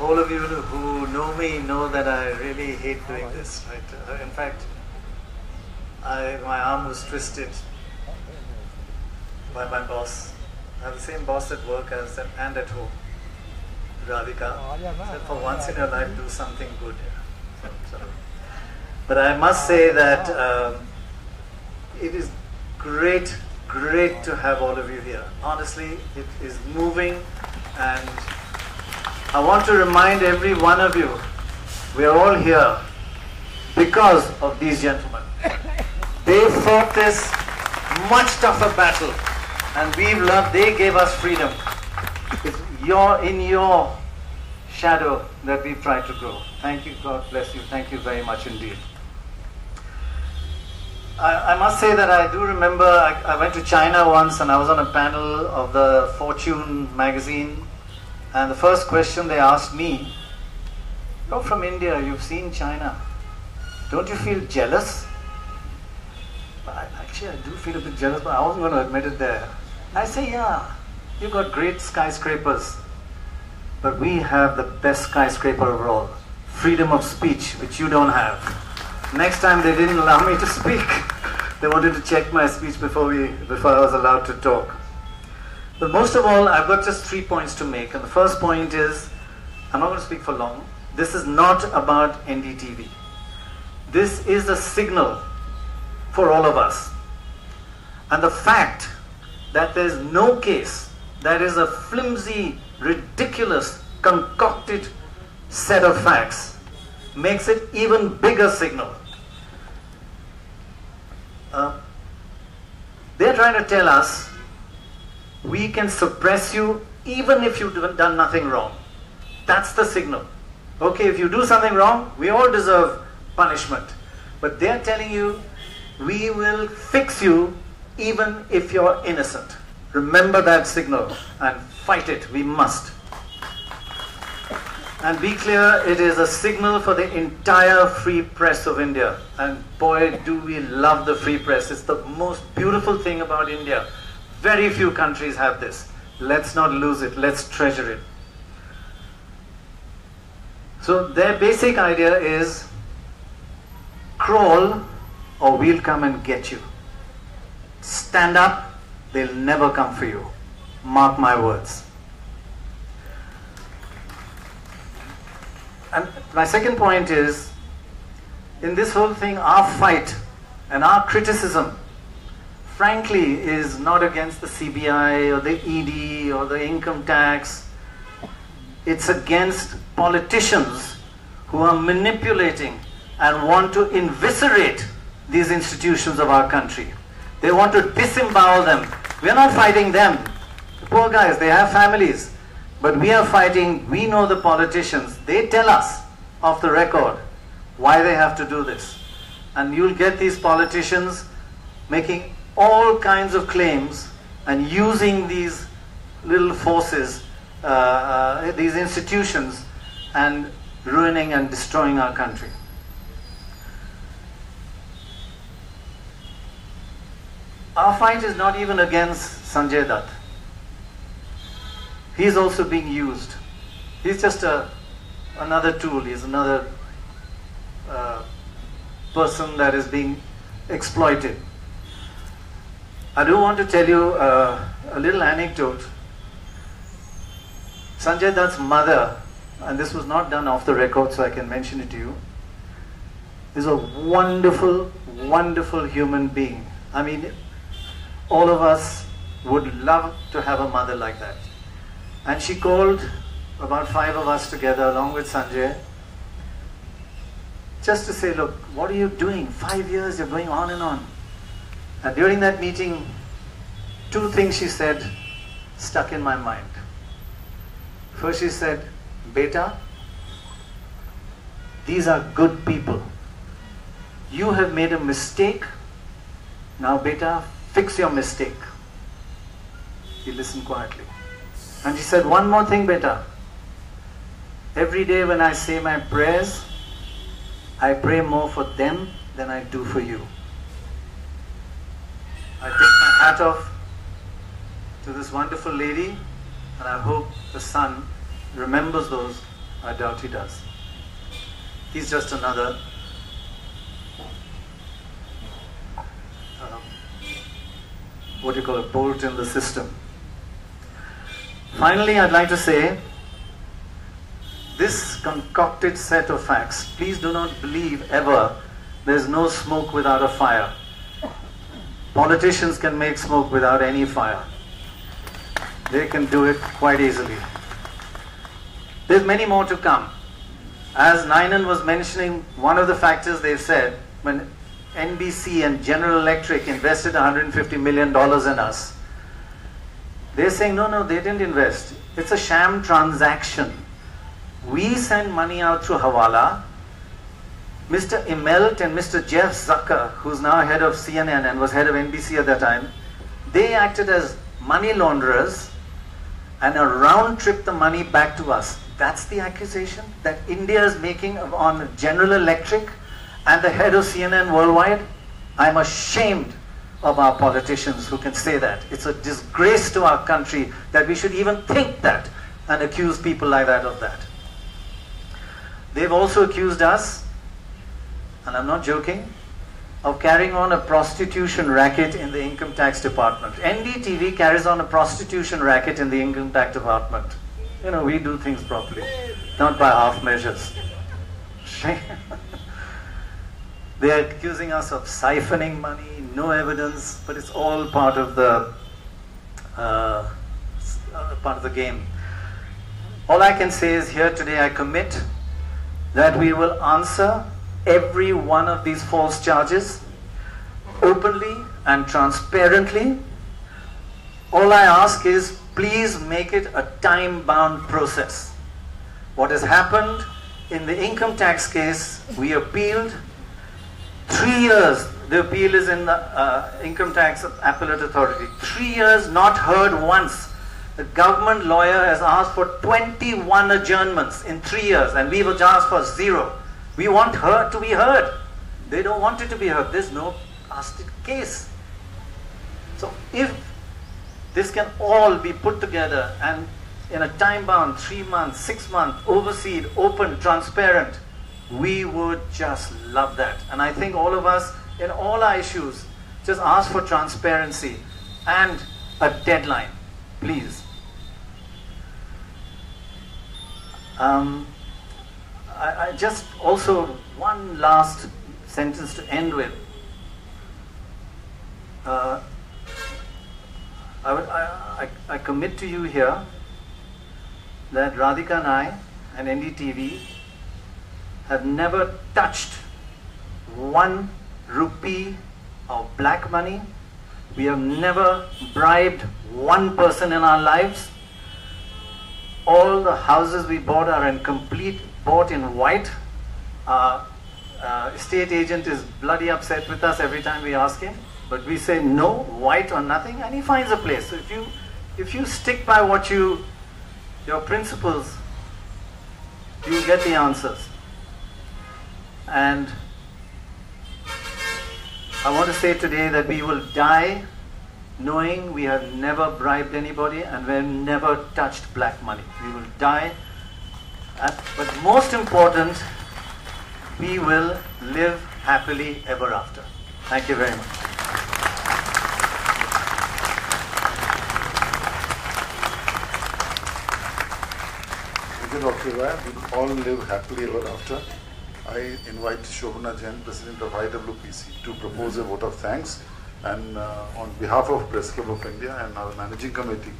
All of you who know me know that I really hate doing this. Right? In fact, my arm was twisted by my boss. I have the same boss at work and at home, Radhika. Said, for once in your life, do something good. But I must say that it is great to have all of you here. Honestly, it is moving, and I want to remind every one of you, we are all here because of these gentlemen. They fought this much tougher battle, and we've learned. They gave us freedom. It's in your shadow that we've tried to grow. Thank you. God bless you. Thank you very much indeed. I must say that I do remember I went to China once, and I was on a panel of the Fortune magazine, and the first question they asked me, "You're from India, you've seen China. Don't you feel jealous?" Actually, I do feel a bit jealous, but I wasn't going to admit it there. I say, yeah, you've got great skyscrapers, but we have the best skyscraper of all, freedom of speech, which you don't have. Next time they didn't allow me to speak. They wanted to check my speech before I was allowed to talk. But most of all, I've got just 3 points to make. And the first point is, I'm not going to speak for long. This is not about NDTV. This is a signal for all of us. And the fact that there's no case, that is a flimsy, ridiculous, concocted set of facts, makes it even bigger signal. They're trying to tell us we can suppress you even if you've done nothing wrong. That's the signal. Okay, if you do something wrong, we all deserve punishment. But they're telling you we will fix you even if you're innocent. Remember that signal and fight it. We must. And be clear, it is a signal for the entire free press of India. And boy, do we love the free press. It's the most beautiful thing about India. Very few countries have this. Let's not lose it. Let's treasure it. So their basic idea is crawl or we'll come and get you. Stand up, they'll never come for you. Mark my words. And my second point is, in this whole thing, our fight and our criticism, frankly, is not against the CBI or the ED or the income tax. It's against politicians who are manipulating and want to eviscerate these institutions of our country. They want to disembowel them. We're not fighting them. The poor guys, they have families. But we are fighting, we know the politicians. They tell us off the record why they have to do this. And you'll get these politicians making all kinds of claims and using these little forces, these institutions, and ruining and destroying our country. Our fight is not even against Sanjay Dutt. He's also being used. He's just another tool. He's another person that is being exploited. I do want to tell you a little anecdote. Sanjay Dutt's mother, and this was not done off the record, so I can mention it to you, is a wonderful, wonderful human being. I mean, all of us would love to have a mother like that. And she called about 5 of us together along with Sanjay just to say, look, what are you doing? 5 years, you're going on and on. And during that meeting, 2 things she said stuck in my mind. First she said, Beta, these are good people. You have made a mistake. Now Beta, fix your mistake. He listened quietly. And she said, one more thing, Beta. Every day when I say my prayers, I pray more for them than I do for you. I take my hat off to this wonderful lady, and I hope the son remembers those I doubt he does. He's just another what do you call a bolt in the system. Finally, I'd like to say, this concocted set of facts, please do not believe ever there's no smoke without a fire. Politicians can make smoke without any fire. They can do it quite easily. There's many more to come. As Nainan was mentioning, one of the factors they've said, when NBC and General Electric invested $150 million in us, they're saying, no, they didn't invest. It's a sham transaction. We send money out through Hawala. Mr. Immelt and Mr. Jeff Zucker, who's now head of CNN and was head of NBC at that time, they acted as money launderers and round-tripped the money back to us. That's the accusation that India is making on General Electric and the head of CNN worldwide. I'm ashamed of our politicians who can say that. It's a disgrace to our country that we should even think that and accuse people like that of that. They've also accused us, and I'm not joking, of carrying on a prostitution racket in the income tax department. NDTV carries on a prostitution racket in the income tax department. You know, we do things properly, not by half measures. They are accusing us of siphoning money, no evidence, but it's all part of the game. All I can say is here today I commit that we will answer every one of these false charges openly and transparently. All I ask is please make it a time-bound process. What has happened in the income tax case, we appealed 3 years. The appeal is in the Income Tax Appellate Authority. 3 years, not heard once. The government lawyer has asked for 21 adjournments in 3 years, and we've asked for 0. We want her to be heard. They don't want it to be heard. There's no past case. So if this can all be put together and in a time-bound 3 months, 6 months, overseen, open, transparent, we would just love that. And I think all of us, in all our issues, just ask for transparency and a deadline, please. I just also, one last sentence to end with. I commit to you here that Radhika and I and NDTV have never touched 1 rupee of black money. We have never bribed one person in our lives. All the houses we bought are in complete, bought in white. Our estate agent is bloody upset with us every time we ask him, but we say no, white or nothing, and he finds a place. So if you stick by what your principles, you get the answers. And I want to say today that we will die knowing we have never bribed anybody and we have never touched black money. We will die, but most important, we will live happily ever after. Thank you very much. Thank you, Dr. Rai. We will all live happily ever after. I invite Shobhana Jain, President of IWPC, to propose a vote of thanks. And on behalf of Press Club of India and our managing committee,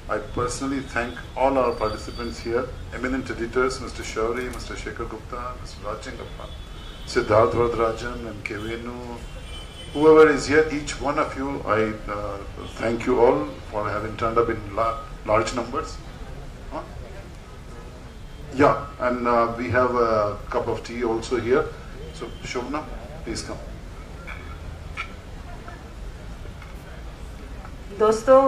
I personally thank all our participants here, eminent editors, Mr. Shauri, Mr. Shekhar Gupta, Mr. Rajchengappa, Siddharth Vardarajan, and Kevenu. Whoever is here, each one of you, I thank you all for having turned up in large numbers. Yeah, and we have a cup of tea also here. So, Shobhana, please come. दोस्तों